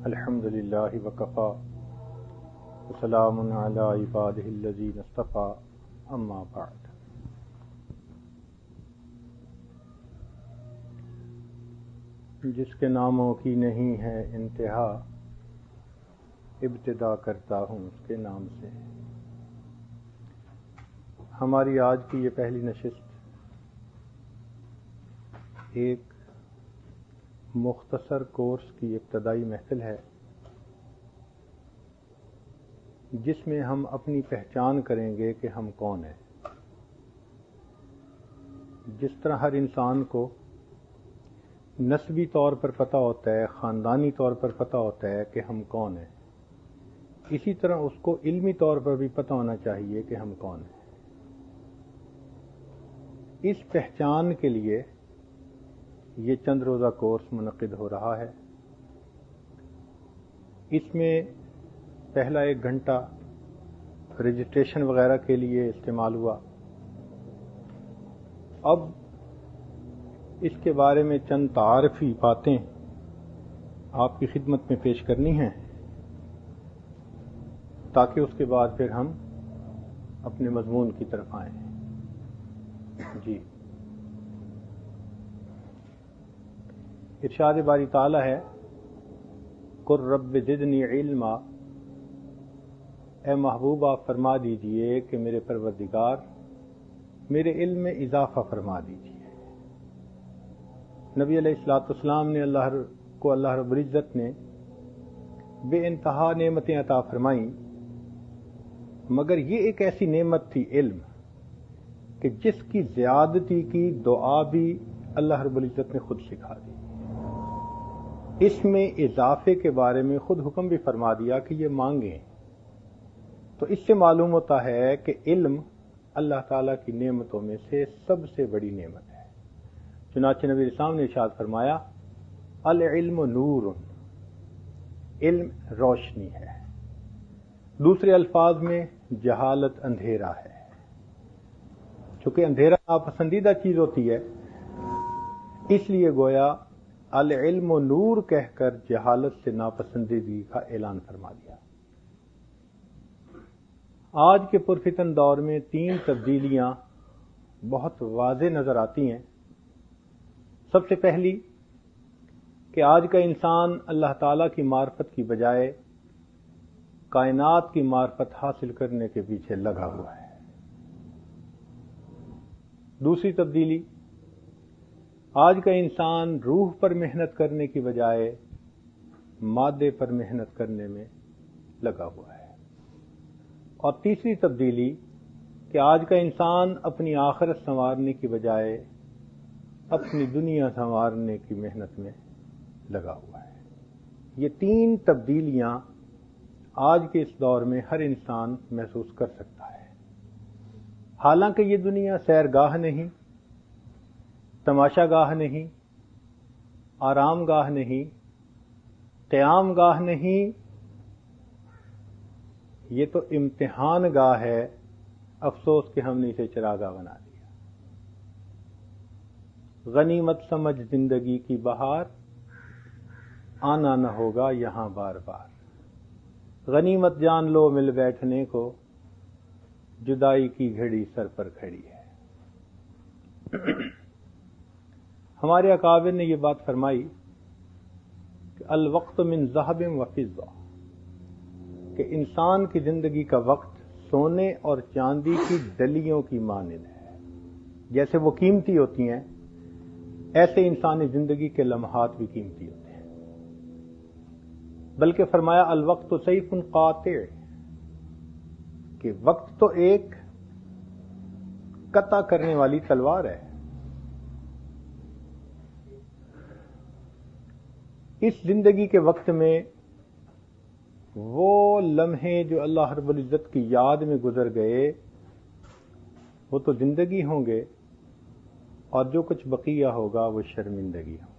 الحمد للہ وکفا وسلام علی عبادہ الذین اصطفی اما بعد۔ جس کے ناموں کی نہیں ہے انتہا، ابتدا کرتا ہوں اس کے نام سے۔ ہماری آج کی یہ پہلی نشست ایک مختصر کورس کی ابتدائی محفل ہے، جس میں ہم اپنی پہچان کریں گے کہ ہم کون ہیں۔ جس طرح ہر انسان کو نسبی طور پر پتہ ہوتا ہے، خاندانی طور پر پتہ ہوتا ہے کہ ہم کون ہیں، اسی طرح اس کو علمی طور پر بھی پتہ ہونا چاہیے کہ ہم کون ہیں۔ اس پہچان کے لیے یہ چند روزہ کورس منعقد ہو رہا ہے۔ اس میں پہلا 1 گھنٹہ رجسٹریشن وغیرہ کے لیے استعمال ہوا۔ اب اس کے بارے میں چند تعارفی باتیں آپ کی خدمت میں پیش کرنی ہیں، تاکہ اس کے بعد پھر ہم اپنے مضمون کی طرف آئیں۔ جی، ارشاد باری تعالی ہے، قُل رب زدنی علما، اے محبوب آپ فرما دیجئے کہ میرے پروردگار میرے علم میں اضافہ فرما دیجئے۔ نبی علیہ الصلوۃ والسلام نے اللہ رب العزت نے بے انتہا نعمتیں عطا فرمائیں، مگر یہ ایک ایسی نعمت تھی علم کہ جس کی زیادتی کی دعا بھی اللہ رب العزت نے خود سکھا دی۔ اس میں اضافے کے بارے میں خود حکم بھی فرما دیا کہ یہ مانگیں۔ تو اس سے معلوم ہوتا ہے کہ علم اللہ تعالیٰ کی نعمتوں میں سے سب سے بڑی نعمت ہے۔ چنانچہ نبی اسلام نے ارشاد فرمایا، العلم نور، علم روشنی ہے۔ دوسرے الفاظ میں جہالت اندھیرا ہے۔ چونکہ اندھیرا ناپسندیدہ چیز ہوتی ہے، اس لیے گویا العلم نور کہہ کر جہالت سے ناپسندیدگی کا اعلان فرما دیا۔ آج کے پرفتن دور میں 3 تبدیلیاں بہت واضح نظر آتی ہیں۔ سب سے پہلی کہ آج کا انسان اللہ تعالیٰ کی معرفت کی بجائے کائنات کی معرفت حاصل کرنے کے پیچھے لگا ہوا ہے۔ دوسری تبدیلی، آج کا انسان روح پر محنت کرنے کی بجائے مادے پر محنت کرنے میں لگا ہوا ہے۔ اور تیسری تبدیلی کہ آج کا انسان اپنی آخرت سنوارنے کی بجائے اپنی دنیا سنوارنے کی محنت میں لگا ہوا ہے۔ یہ 3 تبدیلیاں آج کے اس دور میں ہر انسان محسوس کر سکتا ہے۔ حالانکہ یہ دنیا سیرگاہ نہیں، تماشا گاہ نہیں، آرام گاہ نہیں، قیام گاہ نہیں، یہ تو امتحان گاہ ہے۔ افسوس کہ ہم نے اسے چراگاہ بنا دیا۔ غنیمت سمجھ زندگی کی بہار، آنا نہ ہوگا یہاں بار بار۔ غنیمت جان لو مل بیٹھنے کو، جدائی کی گھڑی سر پر کھڑی ہے۔ ہمارے اکابر نے یہ بات فرمائی کہ الوقت من ذهب وفضہ، کہ انسان کی زندگی کا وقت سونے اور چاندی کی ڈلیوں کی مانند ہے۔ جیسے وہ قیمتی ہوتی ہیں، ایسے انسانی زندگی کے لمحات بھی قیمتی ہوتے ہیں۔ بلکہ فرمایا الوقت سیف قاطع، کہ وقت تو ایک قطع کرنے والی تلوار ہے۔ اس زندگی کے وقت میں وہ لمحے جو اللہ رب العزت کی یاد میں گزر گئے وہ تو زندگی ہوں گے، اور جو کچھ بقیہ ہوگا وہ شرمندگی ہوگی۔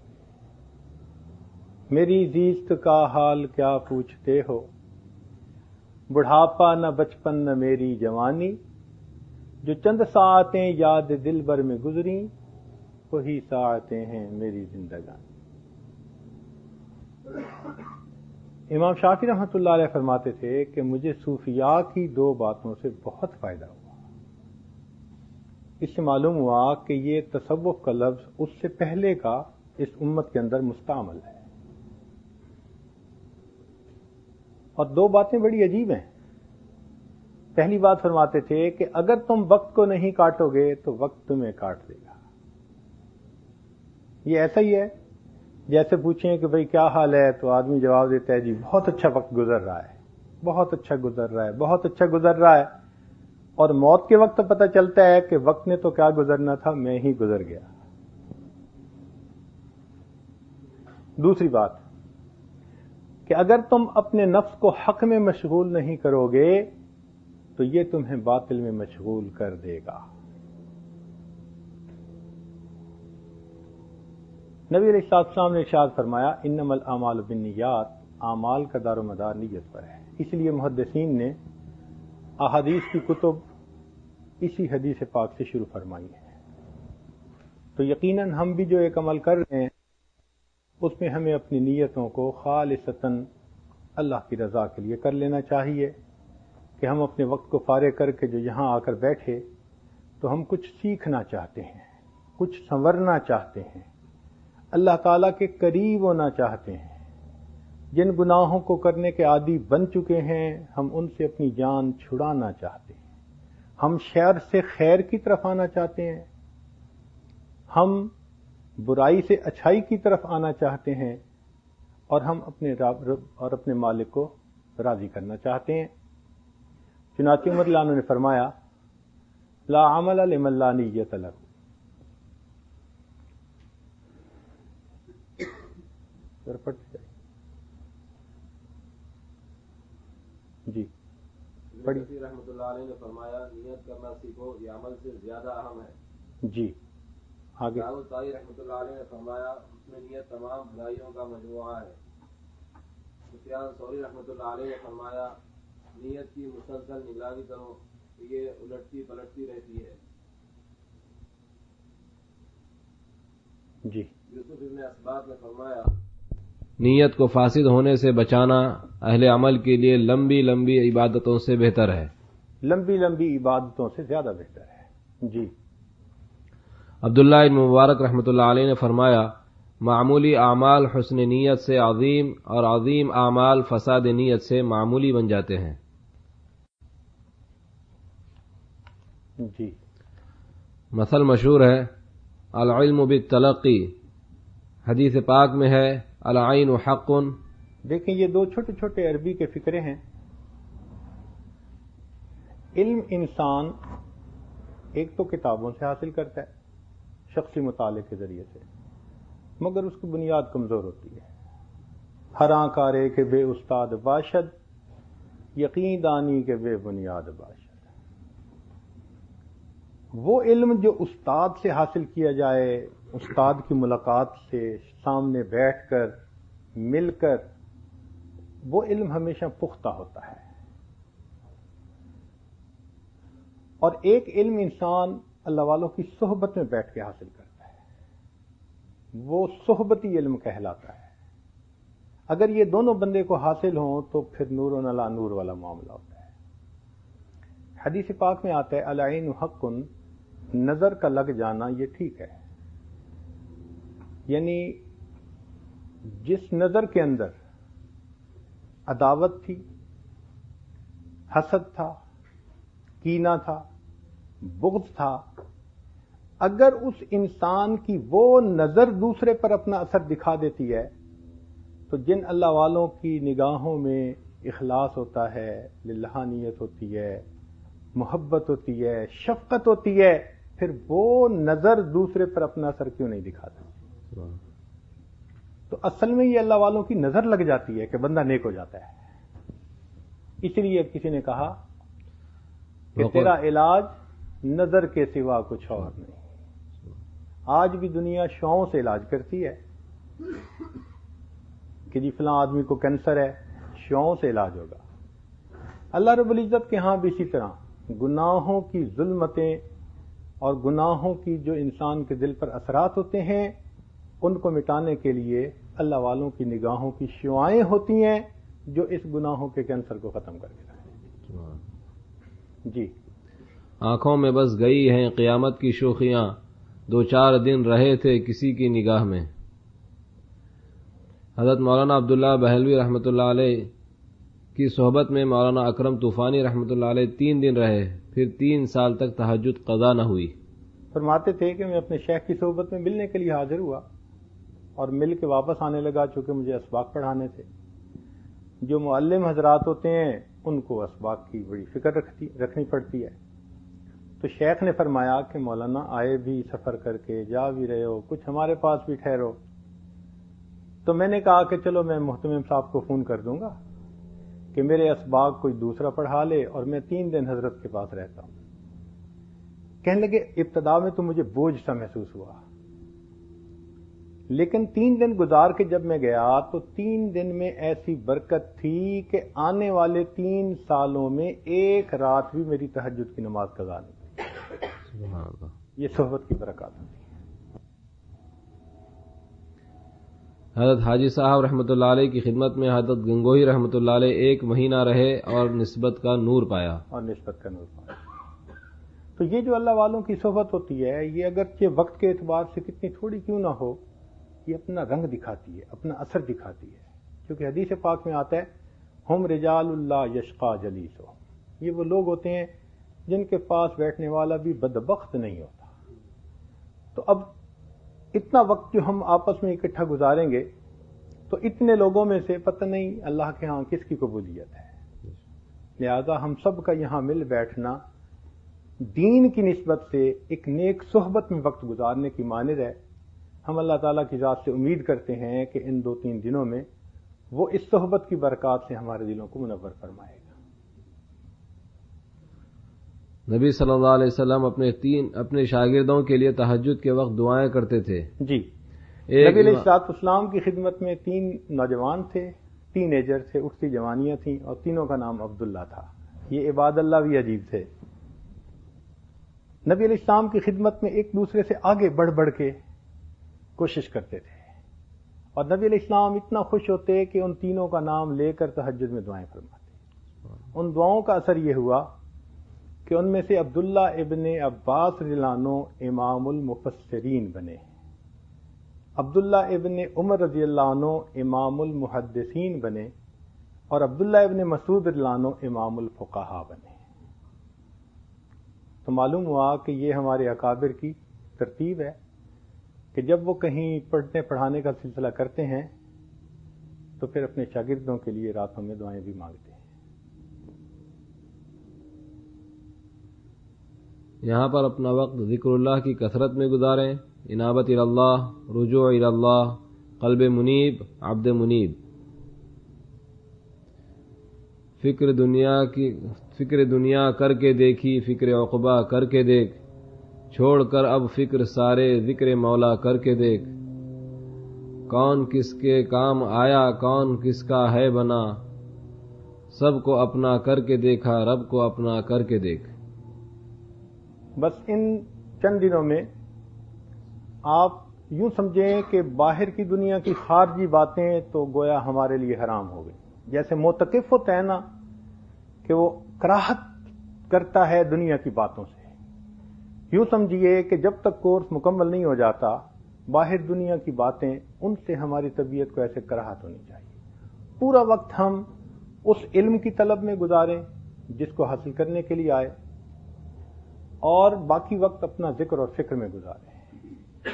میری زیست کا حال کیا پوچھتے ہو، بڑھاپا نہ بچپن نہ میری جوانی، جو چند ساعتیں یاد دل بر میں گزریں وہی ساعتیں ہیں میری زندگانی۔ امام شافعی رحمۃ اللہ علیہ فرماتے تھے کہ مجھے صوفیاء کی دو باتوں سے بہت فائدہ ہوا. اس سے معلوم ہوا کہ یہ تصوف کا لفظ اس سے پہلے کا اس امت کے اندر مستعمل ہے. اور دو باتیں بڑی عجیب ہیں. پہلی بات فرماتے تھے کہ اگر تم وقت کو نہیں کاٹو گے تو وقت تمہیں کاٹ دے گا. یہ ایسا ہی ہے جیسے پوچھیں کہ بھئی کیا حال ہے تو آدمی جواب دیتا ہے جی بہت اچھا وقت گزر رہا ہے، بہت اچھا گزر رہا ہے، بہت اچھا گزر رہا ہے، اور موت کے وقت پتہ چلتا ہے کہ وقت نے تو کیا گزرنا تھا، میں ہی گزر گیا. دوسری بات کہ اگر تم اپنے نفس کو حق میں مشغول نہیں کرو گے تو یہ تمہیں باطل میں مشغول کر دے گا. نبی علیہ السلام نے ارشاد فرمایا انما الاعمال بالنیات، اعمال کا دار و مدار نیت پر ہے. اس لیے محدثین نے احادیث کی کتب اسی حدیث پاک سے شروع فرمائی ہے. تو یقیناً ہم بھی جو ایک عمل کر رہے ہیں اس میں ہمیں اپنی نیتوں کو خالصتاً اللہ کی رضا کے لیے کر لینا چاہیے کہ ہم اپنے وقت کو فارغ کر کے جو یہاں آ کر بیٹھے تو ہم کچھ سیکھنا چاہتے ہیں، کچھ سنورنا چاہتے ہیں، اللہ تعالیٰ کے قریب ہونا چاہتے ہیں. جن گناہوں کو کرنے کے عادی بن چکے ہیں ہم ان سے اپنی جان چھڑانا چاہتے ہیں. ہم شر سے خیر کی طرف آنا چاہتے ہیں، ہم برائی سے اچھائی کی طرف آنا چاہتے ہیں، اور ہم اپنے رب اور اپنے مالک کو راضی کرنا چاہتے ہیں. چنانچہ عمر اللہ عنہ نے فرمایا لا عمل لمن لا نیت لہ. جی پڑھی رحمۃ اللہ علیہ نے فرمایا نیت کرنا سیکھو، یہ عمل سے زیادہ اہم ہے. جی آگے داؤد رحمۃ اللہ علیہ نے فرمایا اس میں نیت تمام بھلائیوں کا مجموعہ ہے. سفیان ثوری رحمۃ اللہ علیہ نے فرمایا نیت کی مسلسل نگرانی کرو، یہ الٹتی پلٹتی رہتی ہے. جی یوسف ابن اسباط نے فرمایا نیت کو فاسد ہونے سے بچانا اہل عمل کے لیے لمبی لمبی عبادتوں سے بہتر ہے. لمبی لمبی عبادتوں سے زیادہ بہتر ہے. جی عبداللہ بن مبارک رحمۃ اللہ علیہ نے فرمایا معمولی اعمال حسن نیت سے عظیم اور عظیم اعمال فساد نیت سے معمولی بن جاتے ہیں. جی مثل مشہور ہے العلم بالتلقی، حدیث پاک میں ہے العین حق. دیکھیں یہ دو چھوٹے چھوٹے عربی کے فقرے ہیں. علم انسان ایک تو کتابوں سے حاصل کرتا ہے شخصی مطالعے کے ذریعے سے، مگر اس کی بنیاد کمزور ہوتی ہے. ہر آنکارے کے بے استاد باشد، یقین دانی کے بے بنیاد باشد. وہ علم جو استاد سے حاصل کیا جائے، استاد کی ملاقات سے سامنے بیٹھ کر مل کر، وہ علم ہمیشہ پختہ ہوتا ہے. اور ایک علم انسان اللہ والوں کی صحبت میں بیٹھ کے حاصل کرتا ہے، وہ صحبتی علم کہلاتا ہے. اگر یہ دونوں بندے کو حاصل ہوں تو پھر نور علی نور والا معاملہ ہوتا ہے. حدیث پاک میں آتا ہے العین حق، نظر کا لگ جانا یہ ٹھیک ہے. یعنی جس نظر کے اندر عداوت تھی، حسد تھا، کینہ تھا، بغض تھا، اگر اس انسان کی وہ نظر دوسرے پر اپنا اثر دکھا دیتی ہے تو جن اللہ والوں کی نگاہوں میں اخلاص ہوتا ہے، للہانیت ہوتی ہے، محبت ہوتی ہے، شفقت ہوتی ہے، پھر وہ نظر دوسرے پر اپنا اثر کیوں نہیں دکھاتی؟ تو اصل میں یہ اللہ والوں کی نظر لگ جاتی ہے کہ بندہ نیک ہو جاتا ہے. اس لیے کسی نے کہا کہ تیرا علاج نظر کے سوا کچھ اور نہیں. آج بھی دنیا شعوں سے علاج کرتی ہے کہ جی فلاں آدمی کو کینسر ہے، شعوں سے علاج ہوگا. اللہ رب العزت کے ہاں بھی اسی طرح گناہوں کی ظلمتیں اور گناہوں کی جو انسان کے دل پر اثرات ہوتے ہیں ان کو مٹانے کے لیے اللہ والوں کی نگاہوں کی شعائیں ہوتی ہیں جو اس گناہوں کے کینسر کو ختم کر کے رہے. جی. آنکھوں میں بس گئی ہیں قیامت کی شوخیاں، 2-4 دن رہے تھے کسی کی نگاہ میں. حضرت مولانا عبداللہ بہلوی رحمۃ اللہ علیہ کی صحبت میں مولانا اکرم طوفانی رحمۃ اللہ علیہ 3 دن رہے، پھر 3 سال تک تہجد قضا نہ ہوئی. فرماتے تھے کہ میں اپنے شیخ کی صحبت میں ملنے کے لیے حاضر ہوا اور مل کے واپس آنے لگا، چونکہ مجھے اسباق پڑھانے تھے. جو معلم حضرات ہوتے ہیں ان کو اسباق کی بڑی فکر رکھنی پڑتی ہے. تو شیخ نے فرمایا کہ مولانا آئے بھی سفر کر کے، جا بھی رہے ہو، کچھ ہمارے پاس بھی ٹھہرو. تو میں نے کہا کہ چلو میں محتمم صاحب کو فون کر دوں گا کہ میرے اسباق کوئی دوسرا پڑھا لے اور میں 3 دن حضرت کے پاس رہتا ہوں. کہنے لگے ابتدا میں تو مجھے بوجھ سا محسوس ہوا، لیکن 3 دن گزار کے جب میں گیا تو 3 دن میں ایسی برکت تھی کہ آنے والے 3 سالوں میں ایک رات بھی میری تہجد کی نماز قضا نہیں. سبحان اللہ. یہ صحبت کی برکات ہوتی ہے. حضرت حاجی صاحب رحمۃ اللہ علیہ کی خدمت میں حضرت گنگوہی رحمۃ اللہ علیہ 1 مہینہ رہے اور نسبت کا نور پایا. تو یہ جو اللہ والوں کی صحبت ہوتی ہے، یہ اگرچہ وقت کے اعتبار سے کتنی تھوڑی کیوں نہ ہو، یہ اپنا رنگ دکھاتی ہے، اپنا اثر دکھاتی ہے. کیونکہ حدیث پاک میں آتا ہے ہم رجال اللہ یشقا جلیسو، یہ وہ لوگ ہوتے ہیں جن کے پاس بیٹھنے والا بھی بدبخت نہیں ہوتا. تو اب اتنا وقت جو ہم آپس میں اکٹھا گزاریں گے تو اتنے لوگوں میں سے پتہ نہیں اللہ کے ہاں کس کی قبولیت ہے. لہذا ہم سب کا یہاں مل بیٹھنا دین کی نسبت سے ایک نیک صحبت میں وقت گزارنے کی مانند ہے. ہم اللہ تعالیٰ کی ذات سے امید کرتے ہیں کہ ان 2-3 دنوں میں وہ اس صحبت کی برکات سے ہمارے دلوں کو منور فرمائے گا. نبی صلی اللہ علیہ وسلم اپنے شاگردوں کے لیے تہجد کے وقت دعائیں کرتے تھے. جی. نبی علیہ السلام کی خدمت میں 3 نوجوان تھے، 3 ایجر تھے، اٹھتی جوانیاں تھیں، اور تینوں کا نام عبداللہ تھا. یہ عباد اللہ بھی عجیب تھے. نبی علیہ السلام کی خدمت میں ایک دوسرے سے آگے بڑھ بڑھ کے کوشش کرتے تھے، اور نبی علیہ السلام اتنا خوش ہوتے کہ ان تینوں کا نام لے کر تہجد میں دعائیں فرماتے. ان دعاؤں کا اثر یہ ہوا کہ ان میں سے عبداللہ ابن عباس رضی اللہ عنہ امام المفسرین بنے، عبداللہ ابن عمر رضی اللہ عنہ امام المحدثین بنے، اور عبداللہ ابن مسعود رضی اللہ عنہ امام الفقہاء بنے. تو معلوم ہوا کہ یہ ہمارے اکابر کی ترتیب ہے کہ جب وہ کہیں پڑھنے پڑھانے کا سلسلہ کرتے ہیں تو پھر اپنے شاگردوں کے لیے راتوں میں دعائیں بھی مانگتے ہیں. یہاں پر اپنا وقت ذکر اللہ کی کثرت میں گزاریں. انابت اللہ، رجوع اللہ، قلب منیب، عبد منیب. فکر دنیا کر کے دیکھی، فکر عقبہ کر کے دیکھ، چھوڑ کر اب فکر سارے ذکر مولا کر کے دیکھ. کون کس کے کام آیا، کون کس کا ہے بنا، سب کو اپنا کر کے دیکھا، رب کو اپنا کر کے دیکھ. بس ان چند دنوں میں آپ یوں سمجھیں کہ باہر کی دنیا کی خارجی باتیں تو گویا ہمارے لیے حرام ہو گئی. جیسے معتکف ہوتا ہے نا کہ وہ کراہت کرتا ہے دنیا کی باتوں سے، یوں سمجھیے کہ جب تک کورس مکمل نہیں ہو جاتا باہر دنیا کی باتیں ان سے ہماری طبیعت کو ایسے کراہت ہونی چاہیے. پورا وقت ہم اس علم کی طلب میں گزاریں جس کو حاصل کرنے کے لیے آئے، اور باقی وقت اپنا ذکر اور فکر میں گزاریں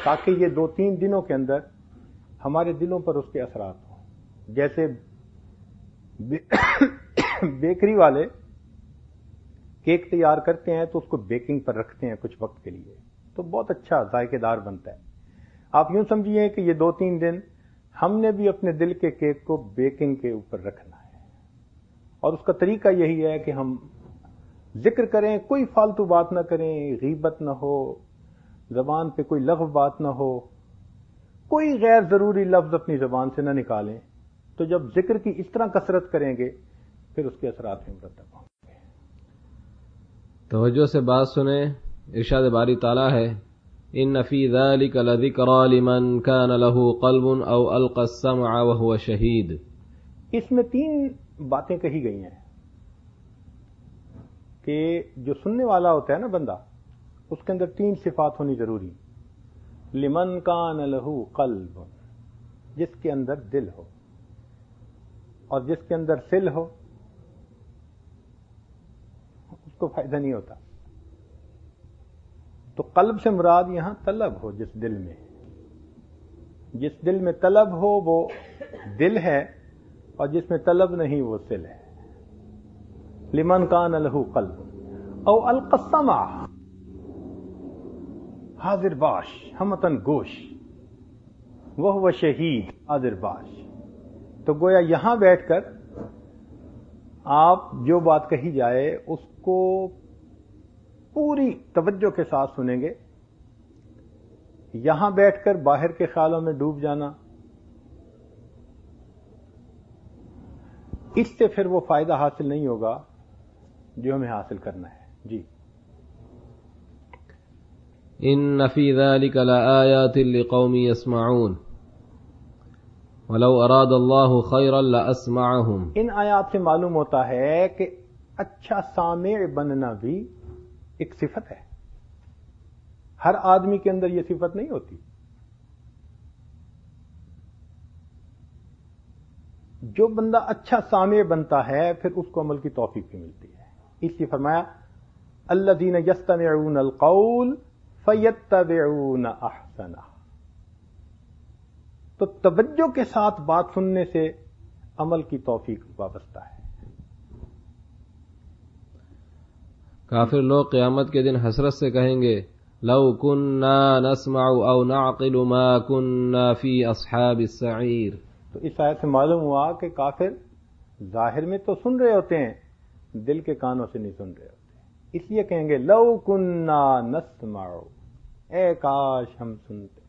تاکہ یہ 2-3 دنوں کے اندر ہمارے دلوں پر اس کے اثرات ہوں. جیسے بیکری والے کیک تیار کرتے ہیں تو اس کو بیکنگ پر رکھتے ہیں کچھ وقت کے لیے، تو بہت اچھا ذائقے دار بنتا ہے. آپ یوں سمجھیے کہ یہ 2-3 دن ہم نے بھی اپنے دل کے کیک کو بیکنگ کے اوپر رکھنا ہے، اور اس کا طریقہ یہی ہے کہ ہم ذکر کریں، کوئی فالتو بات نہ کریں، غیبت نہ ہو، زبان پہ کوئی لغو بات نہ ہو، کوئی غیر ضروری لفظ اپنی زبان سے نہ نکالیں. تو جب ذکر کی اس طرح کثرت کریں گے پھر اس کے اثرات میں مرتب ہوں گے. توجہ سے بات سنیں. ارشاد باری تعالیٰ ہے ان فی ذلک لذکری لمن کان له قلب او القى السمع وهو شہید. اس میں 3 باتیں کہی گئی ہیں کہ جو سننے والا ہوتا ہے نا بندہ، اس کے اندر 3 صفات ہونی ضروری. لمن کان لہ قلب، جس کے اندر دل ہو، اور جس کے اندر سل ہو اس کو فائدہ نہیں ہوتا. تو قلب سے مراد یہاں طلب ہو، جس دل میں طلب ہو وہ دل ہے، اور جس میں طلب نہیں وہ سل ہے. لمن کان لہ قلب او القى السمع، حاضر باش، ہمتن گوش، وہ شہید حاضر باش. تو گویا یہاں بیٹھ کر آپ جو بات کہی جائے اس کو پوری توجہ کے ساتھ سنیں گے. یہاں بیٹھ کر باہر کے خیالوں میں ڈوب جانا، اس سے پھر وہ فائدہ حاصل نہیں ہوگا جو ہمیں حاصل کرنا ہے. جی. ان فی ذلک لآیات لقوم یسمعون ولو اراد اللہ خیرا لاسمعہم. ان آیات سے معلوم ہوتا ہے کہ اچھا سامع بننا بھی ایک صفت ہے. ہر آدمی کے اندر یہ صفت نہیں ہوتی. جو بندہ اچھا سامع بنتا ہے پھر اس کو عمل کی توفیق بھی ملتی ہے. اس لیے فرمایا الذین یستمعون القول فیتبعون احسنہ. تو توجہ کے ساتھ بات سننے سے عمل کی توفیق وابستہ ہے. کافر لوگ قیامت کے دن حسرت سے کہیں گے لو کننا نسمع او نعقل ما کننا فی اصحاب السعیر. تو اس آیت سے معلوم ہوا کہ کافر ظاہر میں تو سن رہے ہوتے ہیں، دل کے کانوں سے نہیں سن رہے ہوتے. اس لیے کہیں گے لو کننا نسمع، اے کاش ہم سنتے.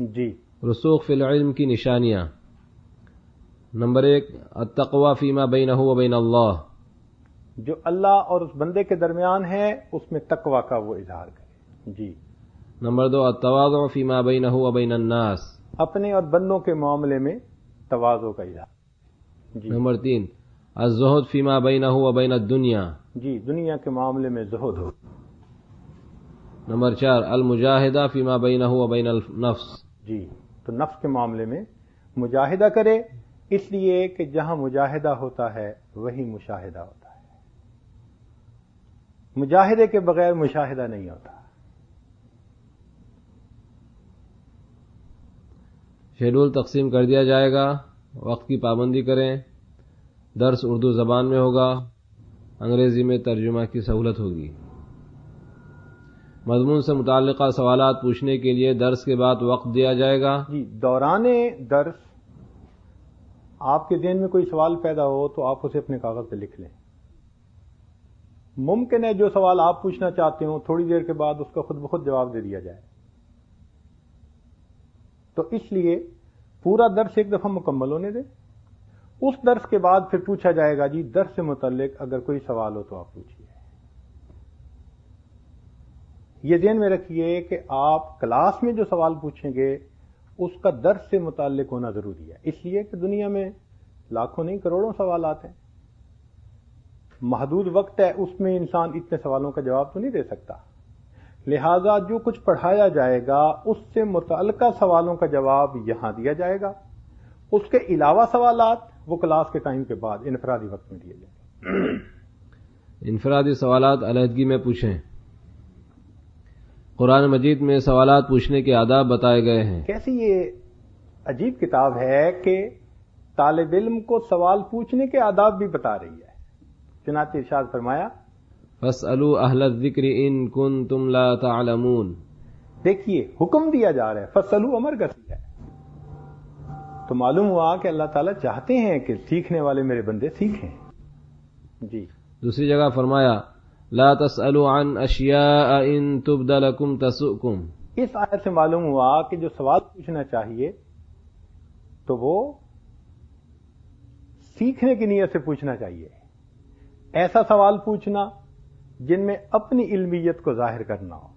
جی. رسوخ فی العلم کی نشانیاں. نمبر 1 التقوی فیما بینہ و بین اللہ. جو اللہ اور اس بندے کے درمیان ہے اس میں تقوی کا وہ اظہار کرے. جی. نمبر 2 التواضع فیما بینہ و بین الناس. اپنے اور بندوں کے معاملے میں تواضع کا اظہار. جی. نمبر 3 الزہد فیما بینہ و بین الدنیا. جی، دنیا کے معاملے میں زہد ہو. نمبر 4 المجاہدہ فیما بینہ و بین النفس. جی، تو نفس کے معاملے میں مجاہدہ کرے، اس لیے کہ جہاں مجاہدہ ہوتا ہے وہی مشاہدہ ہوتا ہے. مجاہدے کے بغیر مشاہدہ نہیں ہوتا. شیڈول تقسیم کر دیا جائے گا. وقت کی پابندی کریں. درس اردو زبان میں ہوگا، انگریزی میں ترجمہ کی سہولت ہوگی. مضمون سے متعلقہ سوالات پوچھنے کے لیے درس کے بعد وقت دیا جائے گا. جی، دوران درس آپ کے ذہن میں کوئی سوال پیدا ہو تو آپ اسے اپنے کاغذ پہ لکھ لیں. ممکن ہے جو سوال آپ پوچھنا چاہتے ہو تھوڑی دیر کے بعد اس کا خود بخود جواب دے دیا جائے. تو اس لیے پورا درس ایک دفعہ مکمل ہونے دیں. اس درس کے بعد پھر پوچھا جائے گا. جی، درس سے متعلق اگر کوئی سوال ہو تو آپ پوچھیے. یہ ذہن میں رکھیے کہ آپ کلاس میں جو سوال پوچھیں گے اس کا درس سے متعلق ہونا ضروری ہے. اس لیے کہ دنیا میں لاکھوں نہیں کروڑوں سوالات ہیں. محدود وقت ہے، اس میں انسان اتنے سوالوں کا جواب تو نہیں دے سکتا. لہذا جو کچھ پڑھایا جائے گا اس سے متعلقہ سوالوں کا جواب یہاں دیا جائے گا. اس کے علاوہ سوالات وہ کلاس کے ٹائم کے بعد انفرادی وقت میں دیے جائیں گے. انفرادی سوالات علیحدگی میں پوچھیں. قرآن مجید میں سوالات پوچھنے کے آداب بتائے گئے ہیں. کیسی یہ عجیب کتاب ہے کہ طالب علم کو سوال پوچھنے کے آداب بھی بتا رہی ہے. چنانچہ ارشاد فرمایا فاسألوا اہل الذکر ان کنتم لا تعلمون. دیکھیے حکم دیا جا رہا ہے، فاسألوا امر کا ہے. تو معلوم ہوا کہ اللہ تعالیٰ چاہتے ہیں کہ سیکھنے والے میرے بندے سیکھیں. جی. دوسری جگہ فرمایا لا تسألوا عن اشیاء ان تبد لکم تسؤکم. اس آیت سے معلوم ہوا کہ جو سوال پوچھنا چاہیے تو وہ سیکھنے کی نیت سے پوچھنا چاہیے. ایسا سوال پوچھنا جن میں اپنی علمیت کو ظاہر کرنا ہو،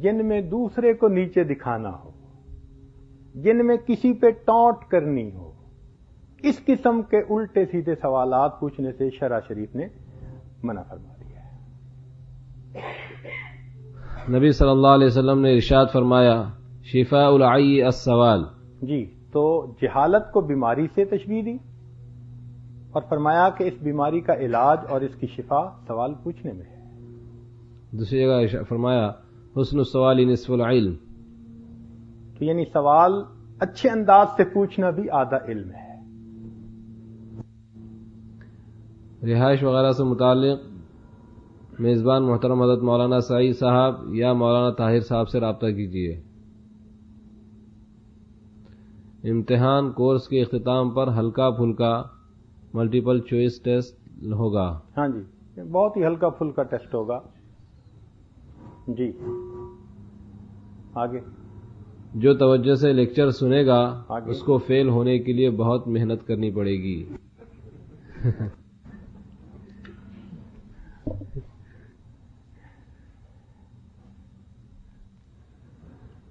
جن میں دوسرے کو نیچے دکھانا ہو، جن میں کسی پہ ٹونٹ کرنی ہو، اس قسم کے الٹے سیدھے سوالات پوچھنے سے شرع شریف نے منع فرما دیا ہے۔ نبی صلی اللہ علیہ وسلم نے ارشاد فرمایا شفاء العی السوال، جی، تو جہالت کو بیماری سے تشبیہ دی اور فرمایا کہ اس بیماری کا علاج اور اس کی شفا سوال پوچھنے میں ہے۔ دوسری جگہ فرمایا حسن السوال نصف العلم، تو یعنی سوال اچھے انداز سے پوچھنا بھی آدھا علم ہے۔ رہائش وغیرہ سے متعلق میزبان محترم حضرت مولانا سعید صاحب یا مولانا طاہر صاحب سے رابطہ کیجیے۔ امتحان کورس کے اختتام پر ہلکا پھلکا ملٹیپل چوائس ٹیسٹ ہوگا۔ ہاں جی، بہت ہی ہلکا پھلکا ٹیسٹ ہوگا۔ جی آگے، جو توجہ سے لیکچر سنے گا آگے۔ اس کو فیل ہونے کے لیے بہت محنت کرنی پڑے گی۔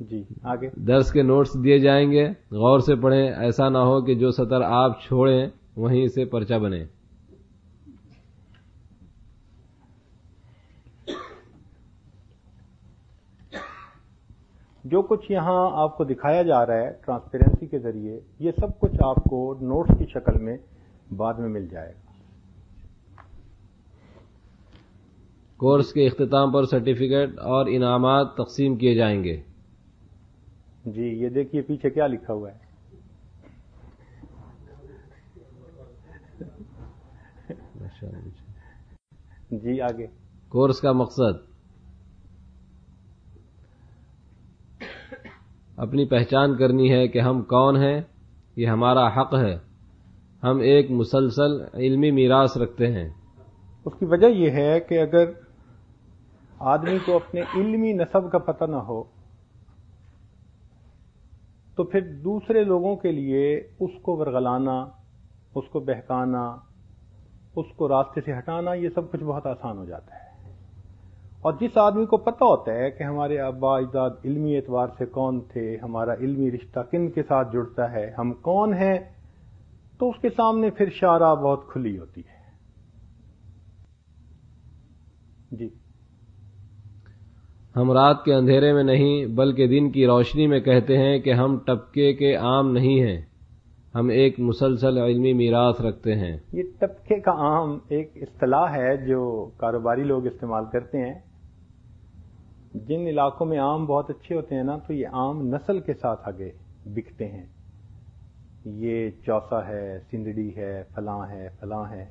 جی آگے، درس کے نوٹس دیے جائیں گے، غور سے پڑھیں، ایسا نہ ہو کہ جو سطر آپ چھوڑیں وہیں سے پرچہ بنے۔ جو کچھ یہاں آپ کو دکھایا جا رہا ہے ٹرانسپیرنسی کے ذریعے، یہ سب کچھ آپ کو نوٹس کی شکل میں بعد میں مل جائے گا۔ کورس کے اختتام پر سرٹیفکیٹ اور انعامات تقسیم کیے جائیں گے۔ جی یہ دیکھیے پیچھے کیا لکھا ہوا ہے۔ جی آگے، کورس کا مقصد اپنی پہچان کرنی ہے کہ ہم کون ہیں، یہ ہمارا حق ہے، ہم ایک مسلسل علمی میراث رکھتے ہیں۔ اس کی وجہ یہ ہے کہ اگر آدمی کو اپنے علمی نسب کا پتہ نہ ہو تو پھر دوسرے لوگوں کے لیے اس کو ورغلانا، اس کو بہکانا، اس کو راستے سے ہٹانا، یہ سب کچھ بہت آسان ہو جاتا ہے۔ اور جس آدمی کو پتہ ہوتا ہے کہ ہمارے آبا اجداد علمی اعتبار سے کون تھے، ہمارا علمی رشتہ کن کے ساتھ جڑتا ہے، ہم کون ہیں، تو اس کے سامنے پھر شارع بہت کھلی ہوتی ہے۔ جی، ہم رات کے اندھیرے میں نہیں بلکہ دن کی روشنی میں کہتے ہیں کہ ہم طبقے کے عام نہیں ہیں، ہم ایک مسلسل علمی میراث رکھتے ہیں۔ یہ طبقے کا عام ایک اصطلاح ہے جو کاروباری لوگ استعمال کرتے ہیں۔ جن علاقوں میں عام بہت اچھے ہوتے ہیں نا، تو یہ عام نسل کے ساتھ آگے بکتے ہیں۔ یہ چوسا ہے، سندڑی ہے، فلاں ہے، فلاں ہے۔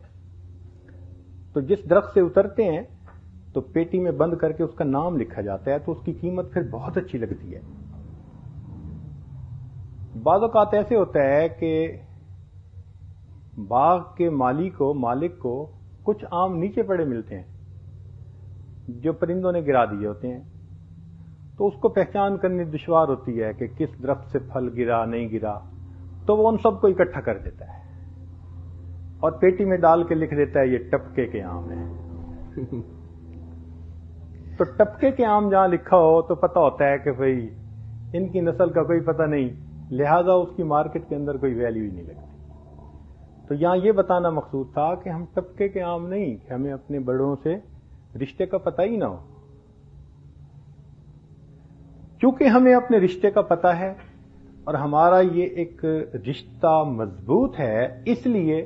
تو جس درخت سے اترتے ہیں تو پیٹی میں بند کر کے اس کا نام لکھا جاتا ہے، تو اس کی قیمت پھر بہت اچھی لگتی ہے۔ بعض اوقات ایسے ہوتا ہے کہ باغ کے مالک کو کچھ آم نیچے پڑے ملتے ہیں جو پرندوں نے گرا دیے ہوتے ہیں، تو اس کو پہچان کرنی دشوار ہوتی ہے کہ کس درخت سے پھل گرا نہیں گرا، تو وہ ان سب کو اکٹھا کر دیتا ہے اور پیٹی میں ڈال کے لکھ دیتا ہے یہ ٹپکے کے آم ہیں۔ تو ٹپکے کے آم جہاں لکھا ہو تو پتہ ہوتا ہے کہ بھئی ان کی نسل کا کوئی پتہ نہیں، لہذا اس کی مارکیٹ کے اندر کوئی ویلیو ہی نہیں لگتی۔ تو یہاں یہ بتانا مقصود تھا کہ ہم طبقے کے عام نہیں، کہ ہمیں اپنے بڑوں سے رشتے کا پتہ ہی نہ ہو۔ چونکہ ہمیں اپنے رشتے کا پتہ ہے اور ہمارا یہ ایک رشتہ مضبوط ہے، اس لیے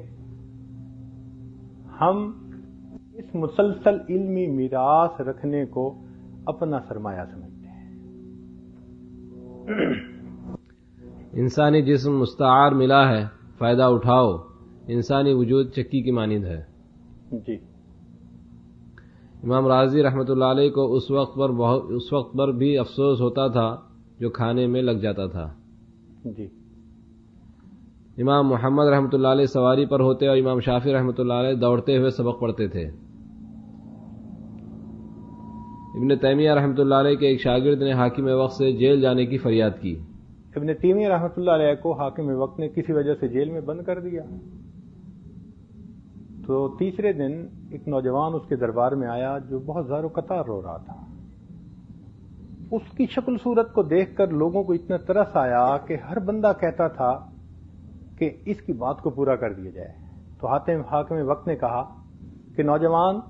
ہم اس مسلسل علمی میراث رکھنے کو اپنا سرمایہ سمجھتے ہیں۔ انسانی جسم مستعار ملا ہے، فائدہ اٹھاؤ، انسانی وجود چکی کی مانند ہے۔ جی، امام راضی رحمۃ اللہ علیہ کو اس وقت پر بھی افسوس ہوتا تھا جو کھانے میں لگ جاتا تھا۔ جی، امام محمد رحمۃ اللہ علیہ سواری پر ہوتے اور امام شافعی رحمۃ اللہ علیہ دوڑتے ہوئے سبق پڑھتے تھے۔ ابن تیمیہ رحمۃ اللہ علیہ کے ایک شاگرد نے حاکم وقت سے جیل جانے کی فریاد کی۔ ابن تیمیہ رحمۃ اللہ علیہ کو حاکم وقت نے کسی وجہ سے جیل میں بند کر دیا، تو تیسرے دن ایک نوجوان اس کے دربار میں آیا جو بہت زار و قطار رو رہا تھا۔ اس کی شکل صورت کو دیکھ کر لوگوں کو اتنا ترس آیا کہ ہر بندہ کہتا تھا کہ اس کی بات کو پورا کر دیا جائے. تو حاکم وقت نے کہا کہ نوجوان،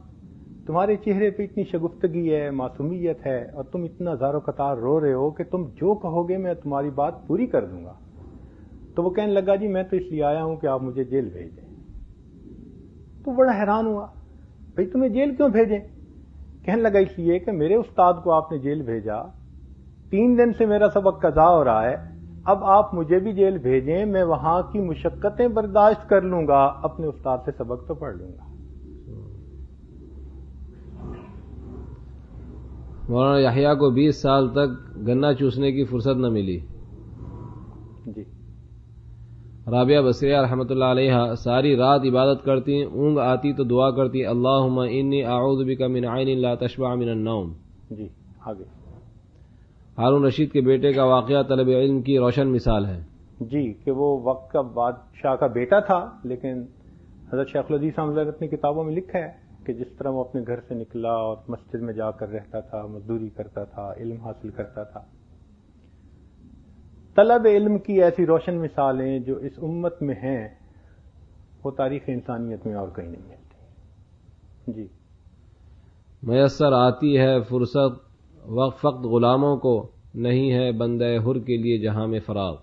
تمہارے چہرے پہ اتنی شگفتگی ہے، معصومیت ہے، اور تم اتنا زار و قطار رو رہے ہو کہ تم جو کہو گے میں تمہاری بات پوری کر دوں گا. تو وہ کہنے لگا جی میں تو اس لیے آیا ہوں کہ آپ مجھے جیل بھیج دیں. تو بڑا حیران ہوا، بھئی تمہیں جیل کیوں بھیجیں؟ کہنے لگا اس لیے کہ میرے استاد کو آپ نے جیل بھیجا، 3 دن سے میرا سبق قضا ہو رہا ہے، اب آپ مجھے بھی جیل بھیجیں، میں وہاں کی مشقتیں برداشت کر لوں گا، اپنے استاد سے سبق تو پڑھ لوں گا. مولانا یحییٰ کو 20 سال تک گنا چوسنے کی فرصت نہ ملی. جی. رابعہ بصریہ رحمۃ اللہ علیہ ساری رات عبادت کرتی، اونگ آتی تو دعا کرتی، اللہم انی اعوذ بک من عین لا تشبع من النوم. جی آگے. ہارون رشید کے بیٹے کا واقعہ طلب علم کی روشن مثال ہے. جی کہ وہ وقت کا بادشاہ کا بیٹا تھا، لیکن حضرت شیخ الحدیث صاحب نے اپنی کتابوں میں لکھا ہے کہ جس طرح وہ اپنے گھر سے نکلا اور مسجد میں جا کر رہتا تھا، مزدوری کرتا تھا، علم حاصل کرتا تھا. طلب علم کی ایسی روشن مثالیں جو اس امت میں ہیں وہ تاریخ انسانیت میں اور کہیں نہیں ملتی. جی. میسر آتی ہے فرصت وقت غلاموں کو، نہیں ہے بندہ حر کے لیے جہاں میں فراغ.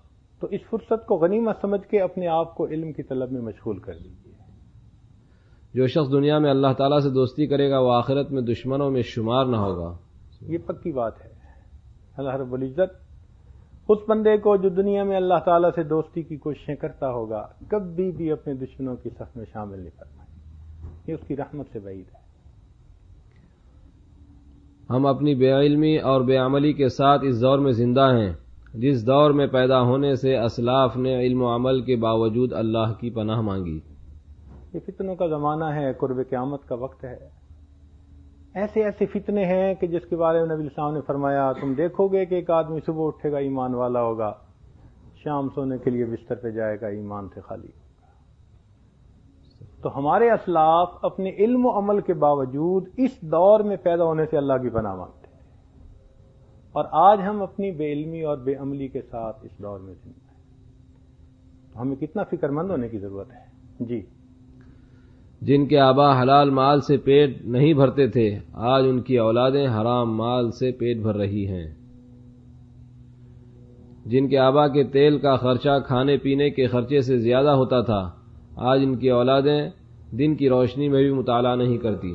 تو اس فرصت کو غنیمت سمجھ کے اپنے آپ کو علم کی طلب میں مشغول کر دیجیے. جو شخص دنیا میں اللہ تعالیٰ سے دوستی کرے گا وہ آخرت میں دشمنوں میں شمار نہ ہوگا. یہ پکی بات ہے. اللہ رب العزت اس بندے کو جو دنیا میں اللہ تعالیٰ سے دوستی کی کوششیں کرتا ہوگا کبھی بھی اپنے دشمنوں کی صف میں شامل نہیں فرمائے. یہ اس کی رحمت سے بعید ہے. ہم اپنی بے علمی اور بے عملی کے ساتھ اس دور میں زندہ ہیں جس دور میں پیدا ہونے سے اسلاف نے علم و عمل کے باوجود اللہ کی پناہ مانگی. یہ فتنوں کا زمانہ ہے، قرب قیامت کا وقت ہے. ایسے ایسے فتنے ہیں کہ جس کے بارے میں نبی علیہ السلام نے فرمایا تم دیکھو گے کہ ایک آدمی صبح اٹھے گا ایمان والا ہوگا، شام سونے کے لیے بستر پہ جائے گا ایمان سے خالی ہوگا. تو ہمارے اسلاف اپنے علم و عمل کے باوجود اس دور میں پیدا ہونے سے اللہ کی پناہ مانگتے تھے، اور آج ہم اپنی بے علمی اور بے عملی کے ساتھ اس دور میں زندہ ہیں. تو ہمیں کتنا فکر مند ہونے کی ضرورت ہے. جی. جن کے آبا حلال مال سے پیٹ نہیں بھرتے تھے آج ان کی اولادیں حرام مال سے پیٹ بھر رہی ہیں. جن کے آبا کے تیل کا خرچہ کھانے پینے کے خرچے سے زیادہ ہوتا تھا آج ان کی اولادیں دن کی روشنی میں بھی مطالعہ نہیں کرتی.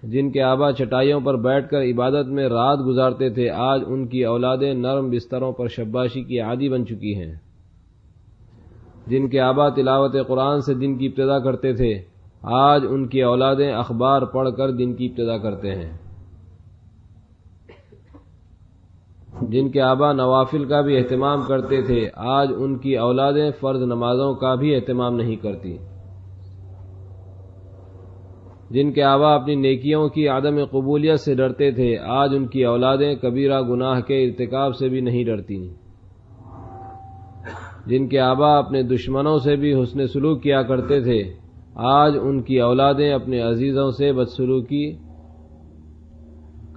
جن کے آبا چٹائیوں پر بیٹھ کر عبادت میں رات گزارتے تھے آج ان کی اولادیں نرم بستروں پر شباشی کی عادی بن چکی ہیں. جن کے آبا تلاوت قرآن سے دن کی ابتدا کرتے تھے آج ان کی اولادیں اخبار پڑھ کر دن کی ابتدا کرتے ہیں. جن کے آبا نوافل کا بھی اہتمام کرتے تھے آج ان کی اولادیں فرض نمازوں کا بھی اہتمام نہیں کرتی. جن کے آبا اپنی نیکیوں کی عدم قبولیت سے ڈرتے تھے آج ان کی اولادیں کبیرہ گناہ کے ارتکاب سے بھی نہیں ڈرتی. جن کے آبا اپنے دشمنوں سے بھی حسن سلوک کیا کرتے تھے آج ان کی اولادیں اپنے عزیزوں سے بدسلوکی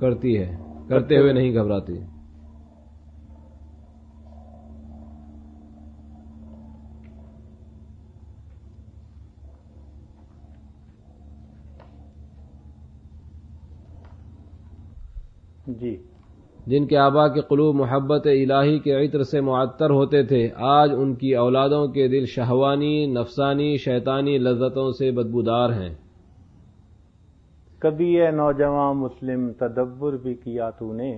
کرتے ہوئے نہیں گھبراتی. جی. جن کے آبا کے قلوب محبت الہی کے عطر سے معطر ہوتے تھے آج ان کی اولادوں کے دل شہوانی نفسانی شیطانی لذتوں سے بدبودار ہیں. کبھی اے نوجوان مسلم تدبر بھی کیا تو نے،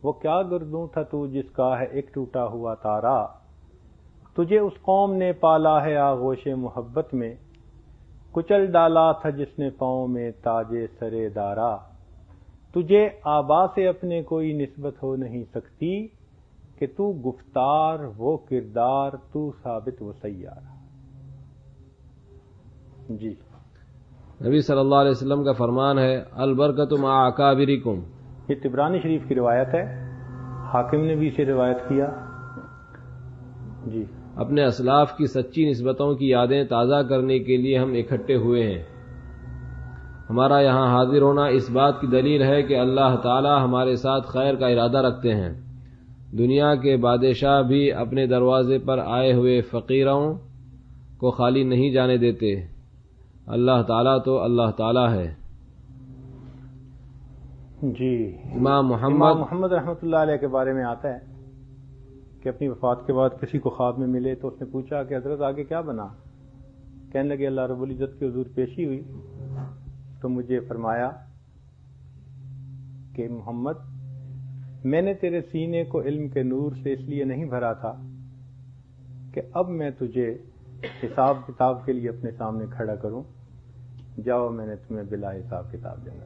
وہ کیا گردوں تھا تو جس کا ہے ایک ٹوٹا ہوا تارا. تجھے اس قوم نے پالا ہے آغوش محبت میں، کچل ڈالا تھا جس نے پاؤں میں تاج سرے دارا. تجھے آبا سے اپنے کوئی نسبت ہو نہیں سکتی کہ تو گفتار وہ کردار تو ثابت وہ سیارہ. جی. نبی صلی اللہ علیہ وسلم کا فرمان ہے البرکۃ مع اکابرکم. یہ طبرانی شریف کی روایت ہے، حاکم نے بھی اسے روایت کیا. جی. اپنے اسلاف کی سچی نسبتوں کی یادیں تازہ کرنے کے لیے ہم اکٹھے ہوئے ہیں. ہمارا یہاں حاضر ہونا اس بات کی دلیل ہے کہ اللہ تعالی ہمارے ساتھ خیر کا ارادہ رکھتے ہیں۔ دنیا کے بادشاہ بھی اپنے دروازے پر آئے ہوئے فقیروں کو خالی نہیں جانے دیتے۔ اللہ تعالیٰ تو اللہ تعالیٰ ہے۔ جی، امام محمد رحمۃ اللہ علیہ کے بارے میں آتا ہے کہ اپنی وفات کے بعد کسی کو خواب میں ملے تو اس نے پوچھا کہ حضرت آگے کیا بنا؟ کہنے لگے اللہ رب العزت کی حضور پیشی ہوئی تو مجھے فرمایا کہ محمد، میں نے تیرے سینے کو علم کے نور سے اس لیے نہیں بھرا تھا کہ اب میں تجھے حساب کتاب کے لیے اپنے سامنے کھڑا کروں، جاؤ میں نے تمہیں بلا حساب کتاب دینا۔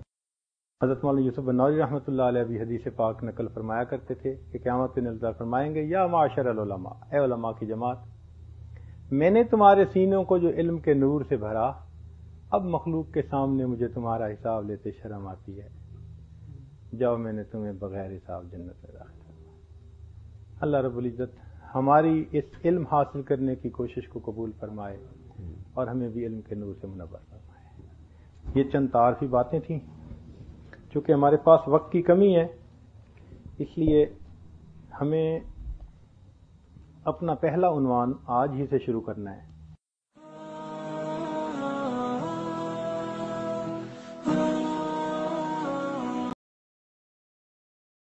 حضرت مولانا یوسف بنوری رحمۃ اللہ علیہ بھی حدیث پاک نقل فرمایا کرتے تھے کہ قیامت کے دن اللہ فرمائیں گے، یا معاشر العلماء، اے علماء کی جماعت، میں نے تمہارے سینوں کو جو علم کے نور سے بھرا، اب مخلوق کے سامنے مجھے تمہارا حساب لیتے شرم آتی ہے، جاؤ میں نے تمہیں بغیر حساب جنت میں داخل کرنا۔ اللہ رب العزت ہماری اس علم حاصل کرنے کی کوشش کو قبول فرمائے اور ہمیں بھی علم کے نور سے منور فرمائے۔ یہ چند تعارفی باتیں تھیں، چونکہ ہمارے پاس وقت کی کمی ہے اس لیے ہمیں اپنا پہلا عنوان آج ہی سے شروع کرنا ہے۔